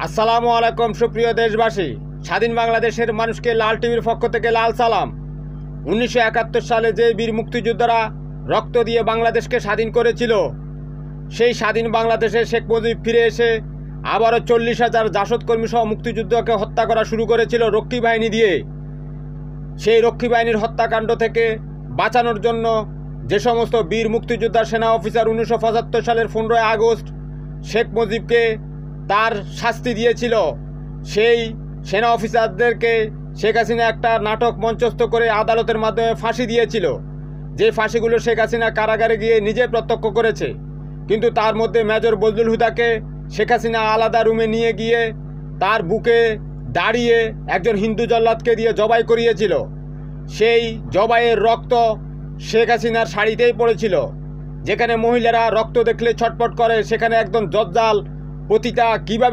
আসসালামু আলাইকুম সুপ্রিয় দেশবাসী। স্বাধীন বাংলাদেশের মানুষকে লাল টিভির পক্ষ থেকে লাল সালাম। 1971 সালে যে বীর মুক্তিযোদ্ধারা রক্ত দিয়ে বাংলাদেশকে স্বাধীন করেছিল, সেই স্বাধীন বাংলাদেশে শেখ মুজিব ফিরে এসে আবারও 40,000 জাসদকর্মী সহ মুক্তিযুদ্ধকে হত্যা করা শুরু করেছিল রক্ষী বাহিনী দিয়ে। সেই রক্ষী বাহিনীর হত্যাকাণ্ড থেকে বাঁচানোর জন্য যে সমস্ত বীর মুক্তিযোদ্ধা সেনা অফিসার 1975 সালের 15 আগস্ট শেখ মুজিবকে তার শাস্তি দিয়েছিল, সেই সেনা অফিসারদেরকে শেখ হাসিনা একটা নাটক মঞ্চস্থ করে আদালতের মাধ্যমে ফাঁসি দিয়েছিল। যে ফাঁসিগুলো শেখ হাসিনা কারাগারে গিয়ে নিজে প্রত্যক্ষ করেছে। কিন্তু তার মধ্যে মেজর বজলুল হুদাকে শেখ হাসিনা আলাদা রুমে নিয়ে গিয়ে তার বুকে দাঁড়িয়ে একজন হিন্দু জল্লাদকে দিয়ে জবাই করিয়েছিল। সেই জবাইয়ের রক্ত শেখ হাসিনার শাড়িতেই পড়েছিল। যেখানে মহিলারা রক্ত দেখলে ছটফট করে, সেখানে একজন দজ্জাল পতিতা কীভাবে